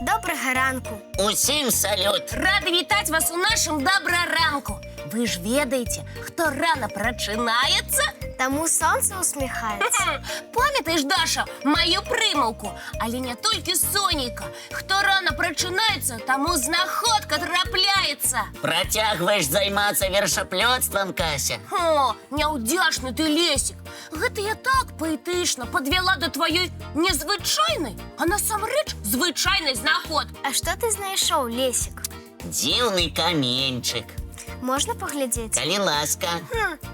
Доброго ранку. Усім салют! Рада вітаць вас у нашым добраранку. Вы ж ведаеце, хто рано прачынаецца? Таму сонце усміхаецца. Памятаеш, Даша, маю прымаўку? Але не толькі сонейка. Хто рано прачынаецца, таму знаходка трапляецца. Працягваеш займацца вершаплёцтвам, Кася? О, няўдзячны ты, Лесік. Гэта я так паэтычна падвяла да тваёй незвычайнай, а насамрэч звычайнай знаходкі. А што ты знайшоў, Лесік? Дзіўны каменьчык. Можна паглядзець? Калі ласка.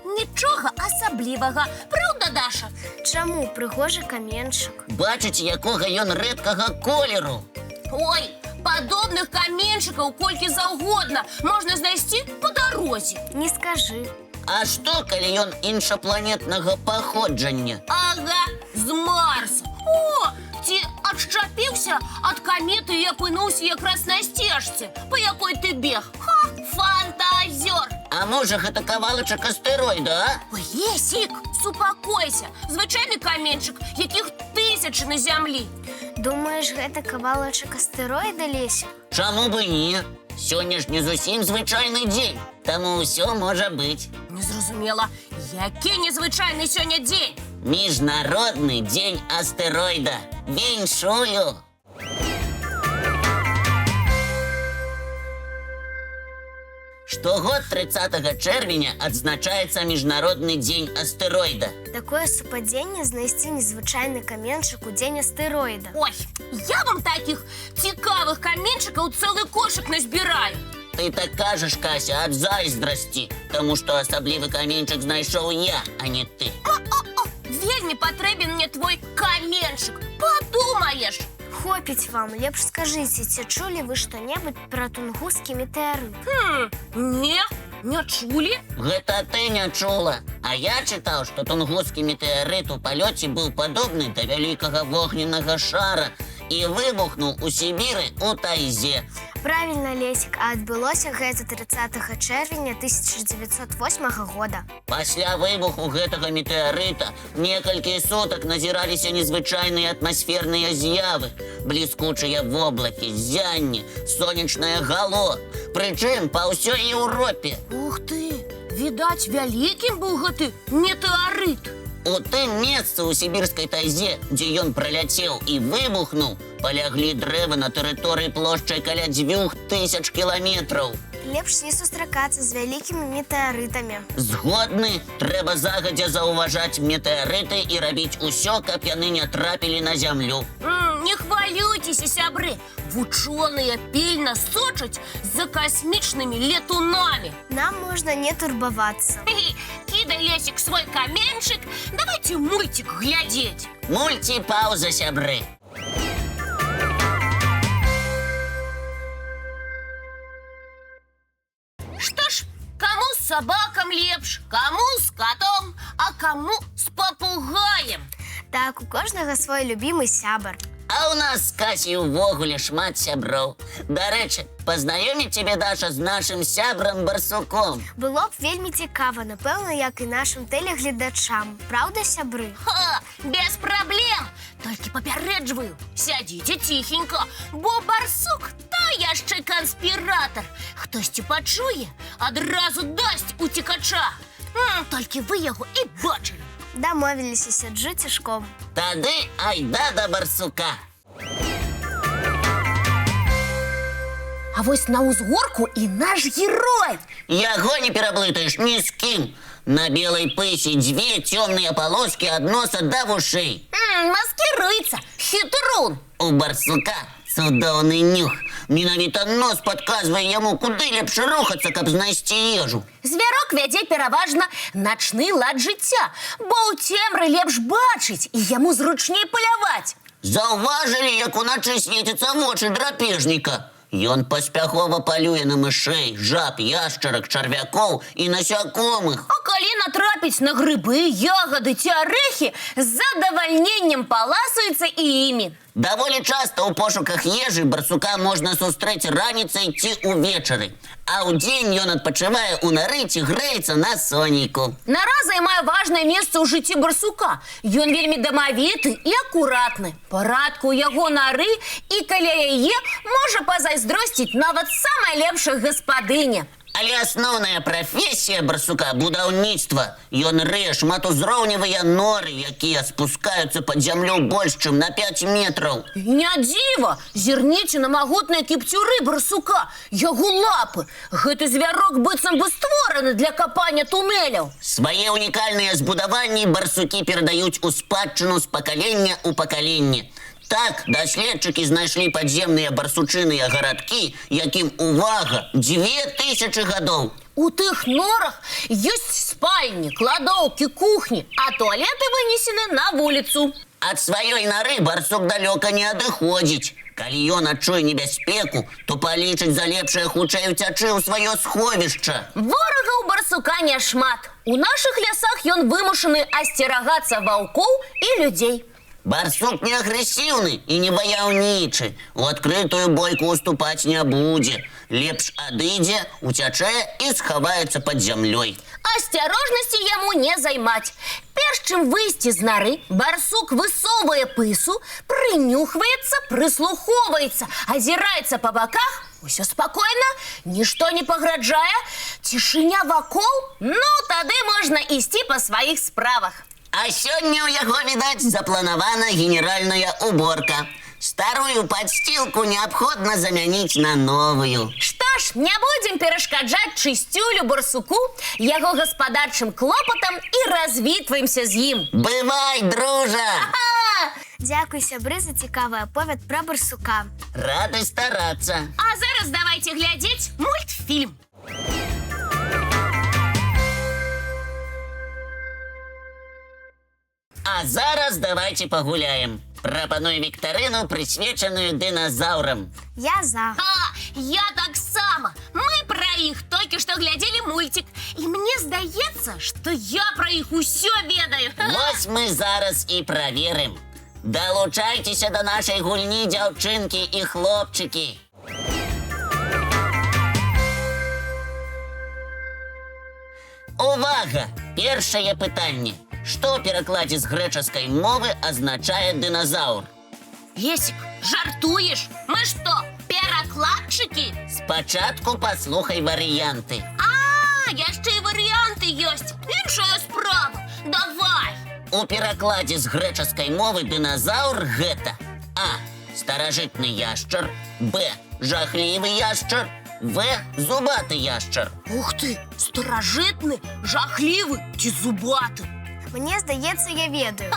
Нічога асаблівага. Праўда, Даша? Чаму прыгожы каменчык? Бачыце, якога ён рэдкага колеру. Ой, падобных каменьчыкаў колькі заўгодна можна знайсці па дарозе. Не скажы. А што, калі ён іншапланетнага паходжання? Ага, з Марса. О, ці адчапіўся ад каметы і апынуўся якраз на сцежцы, па якой ты бег. Ха, фантазёр! А можа, гэта кавалачак астэроіда, а? Ой, Лесік, супакойся. Звычайны каменьчык, якіх тысячы на зямлі. Думаеш, гэта кавалачак астэроіда, Лесік? Чаму бы не? Сёння ж не зусім звычайны дзень, таму ўсё можа быць. Незразумела, які незвычайны сёння дзень? Міжнародны дзень астэроіда. Віншую! Штогод 30 чэрвеня адзначаецца Міжнародны дзень астэроіда. Такое супадзенне знайсці незвычайны каменчык у дзень астэроіда. Ой, я вам такіх цікавых каменьчыкаў цэлы кошык назбіраю. Ты так кажаш, Кася, ад зайздрасці, таму што асаблівы каменьчык знайшоў я, а не ты. Вельмі патрэбен мне твой каменьчык. Падумаеш. Хопіць вам, лепш скажыце, ці чулі вы што-небудзь пра тунгускі метэарыт? Не чулі? Гэта ты не чула. А я чытаў, што тунгускі метэарыт у палёце быў падобны да вялікага вогненнага шара і выбухнуў у Сібіры у тайзе. Правільна, Лесік, а адбылося гэта 30 чэрвеня 1908 года. Пасля выбуху гэтага метэарыта некалькі сутак назіраліся незвычайныя атмасферныя з'явы, бліскучыя воблакі, ззянне, сонечнае гало, прычым па ўсёй Еўропе. Ух ты, відаць, вялікім быў гэты метэарыт. У тым месцы ў сібірскай тайзе, дзе ён праляцеў і выбухнуў, паляглі дрэвы на тэрыторыі плошчай каля 2000 кіламетраў. Лепш не сустракацца з вялікімі метэарытамі. Згодны, трэба загадзя заўважаць метэарыты і рабіць усё, каб яны не трапілі на зямлю. Не хвалюйцеся, сябры. Вучоныя пільна сочаць за касмічнымі летунамі. Нам можна не турбавацца. Кідай, Лесік, свой каменьчык. Давайте мультик глядзець. Мульціпаўза, сябры. Што ж, каму з сабакам лепш, каму з катом, а каму з папугаем. Так, у кожнага свой любімы сябар. А ў нас з Касей увогуле шмат сяброў. Дарэчы, пазнаёміць цябе, Даша, з нашым сябрам барсуком. Было б вельмі цікава, напэўна, як і нашым тэлегледачам. Праўда, сябры? Ха, без праблем. Толькі папярэджваю, сядзіце ціхенька, бо барсук то яшчэ канспіратар. Хтосьці пачуе, адразу дасць уцекача. Толькі вы яго і бачылі. Дамовіліся, сяджу цішком. Тады айда да барсука. А вось на ўзгорку і наш герой. Яго не пераблытаеш ні з кім. На белай пысе дзве цёмныя палоскі ад носа да вушэй. Маскіруецца, хітрун. У барсука цудоўны нюх. Менавіта нос падказвае яму, куды лепш рухацца, каб знайсці ежу. Звярок вядзе пераважна начны лад жыцця, бо ў цемры лепш бачыць і яму зручней паляваць. Заўважылі, як уначы свецяцца вочы драпежніка? Ён паспяхова палюе на мышэй, жаб, яшчарак, чарвякоў і насякомых. А калі натрапіць на грыбы, ягады ці арэхі, з задавальненнем паласуецца і імі. Даволі часта ў пошуках ежы барсука можна сустрэць раніцай ці ўвечары, а ўдзень ён адпачывае ў нары ці грэецца на сонейку. Нара займае важнае месца ў жыцці барсука. Ён вельмі дамавіты і акуратны. Парадку ў яго нары і каля яе можа пазайздросціць нават самая лепшая гаспадыня. Але асноўная прафесія барсука – будаўніцтва. Ён рые шматузроўневыя норы, якія спускаюцца пад зямлю больш, чым на 5 метраў. Не дзіва! Зірніце на магутныя кіпцюры барсука, яго лапы. Гэты звярок быццам бы створаны для капання тунэляў. Свае унікальныя збудаванні барсукі перадаюць у спадчыну з пакалення ў пакаленне. Так, даследчыкі знайшлі падземныя барсучыныя гарадкі, якім, увага, 2000 гадоў. У тых норах ёсць спальні, кладоўкі, кухні, а туалеты вынесены на вуліцу. Ад сваёй нары барсук далёка не адыходзіць. Калі ён адчуе небяспеку, то палічыць за лепшае хутчэй уцячы ў сваё сховішча. Ворагаў барсука няшмат. У нашых лясах ён вымушаны асцерагацца ваўкоў і людзей. Барсук не агрэсіўны і не ваяўнічы. У адкрытую бойку уступаць не будзе. Лепш адыдзе, уцячэ і схаваецца пад зямлёй. Асцярожнасці яму не займаць. Перш чым выйсці з нары, барсук высоўвае пысу, прынюхваецца, прыслухоўваецца, азіраецца па баках. Усё спакойна, нішто не пагражае. Цішыня вакол? Ну, тады можна ісці па сваіх справах. А сёння ў яго, відаць, запланавана генеральная уборка. Старую падсцілку неабходна замяніць на новую. Што ж, не будзем перашкаджаць чысцюлю барсуку, яго гаспадарчым клопатам і развітваемся з ім. Бывай, дружа! Дзякуй, сябры, за цікавы аповед пра барсука. Рады старацца. А зараз давайте глядзець мультфільм. А зараз давайте пагуляем. Прапаную віктарыну, прысвечаную дыназаўрам. Я за. Я таксама. Мы пра іх толькі што глядзелі мульцік. І мне здаецца, што я пра іх усё ведаю. Вось мы зараз і праверым. Далучайцеся да нашай гульні, дзяўчынкі і хлопчыкі. Увага! Першае пытанне. Што ў перакладзе з грэчаскай мовы азначае дыназаўр? Лесік, жартуеш? Мы што, перакладчыкі? Спачатку паслухай варыянты. Яшчэ і варыянты ёсць. Іншая справа. Давай. У перакладзе з грэчаскай мовы дыназаўр гэта: А. Старажытны яшчар, Б. Жахлівы яшчар, В. Зубаты яшчар. Ух ты, старажытны, жахлівы ці зубаты? Мне здаецца, я ведаю.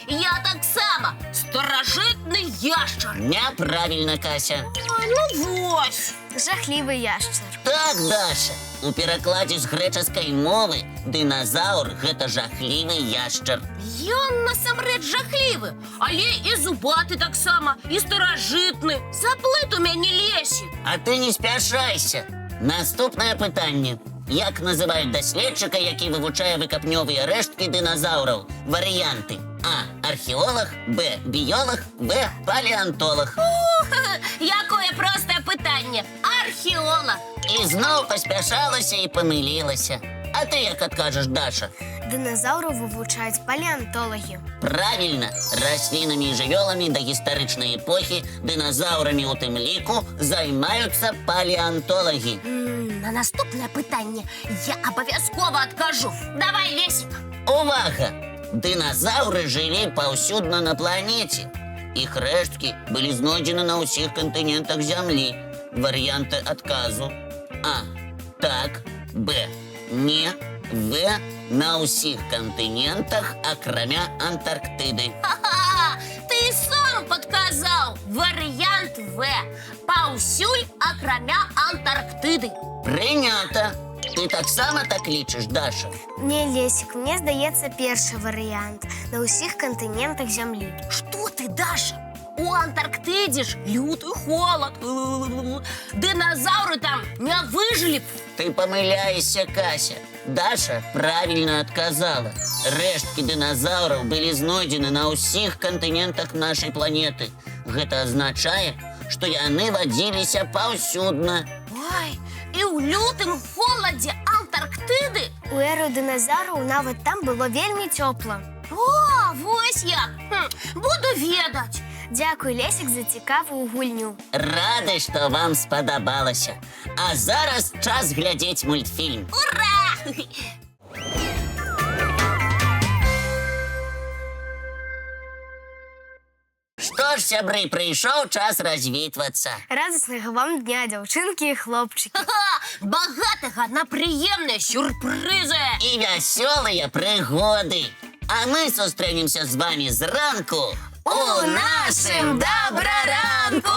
Я таксама. Старажытны яшчар. Няправільна, Кася. Ну вось. Жахлівы яшчар. Так, Даша. У перакладзе з грэчаскай мовы дыназаўр гэта жахлівы яшчар. Ён насамрэч жахлівы, але і зубаты таксама, і старажытны. Заплыт у мяне, Лесік. А ты не спяшайся. Наступнае пытанне. Як называюць даследчыка, які вывучае выкапнёвыя рэшткі дыназаўраў? Варыянты: А. Археолог, Б. Біёлаг, В. Палеантолог. Якое простае пытанне. Археолог. І зноў паспяшалася і памылілася. А ты як адкажаш, Даша? Дыназаўраў вывучаюць палеантолагі. Правільна. Раслінамі і жывёламі дагістарычнай эпохі, дыназаўрамі ў тым ліку, займаюцца палеантолагі. На наступнае пытанне я абавязкова адкажу. Давай, Лесік. Увага! Дыназаўры жылі паўсюдна на планеце. Іх рэшткі былі знойдзены на ўсіх кантынентах Зямлі. Варыянты адказу: А. Так, Б. Не, В. На ўсіх кантынентах, акрамя Антарктыды. Ты сам падказаў. Варыянт В. Паўсюль, акрамя Антарктыды. Прынята. Ты таксама так лічыш, Даша? Не, Лесік, мне здаецца першы варыянт. На ўсіх кантынентах зямлі. Што ты, Даша? У Антарктыдзе ж люты холад. Дыназаўры там не выжылі б. Ты памыляешся, Кася. Даша правильно адказала. Рэшткі дыназаўраў былі знойдзены на ўсіх кантынентах нашай планеты. Гэта азначае, што яны вадзіліся паўсюдна. Ой, і ў лютым холадзе Антарктыды? У эру дыназаўраў нават там было вельмі цёпла. О, вось як! Буду ведаць. Дзякуй, Лесік, за цікавую гульню. Рады, што вам спадабалася. А зараз час глядзець мультфільм. Ура! Што ж, сябры, прыйшоў час развітвацца. Радаснага вам дня, дзяўчынкі і хлопчыкі. Багатага на прыемныя сюрпрызы. І вясёлыя прыгоды. А мы сустрэнемся з вамі зранку у нашым добраранку!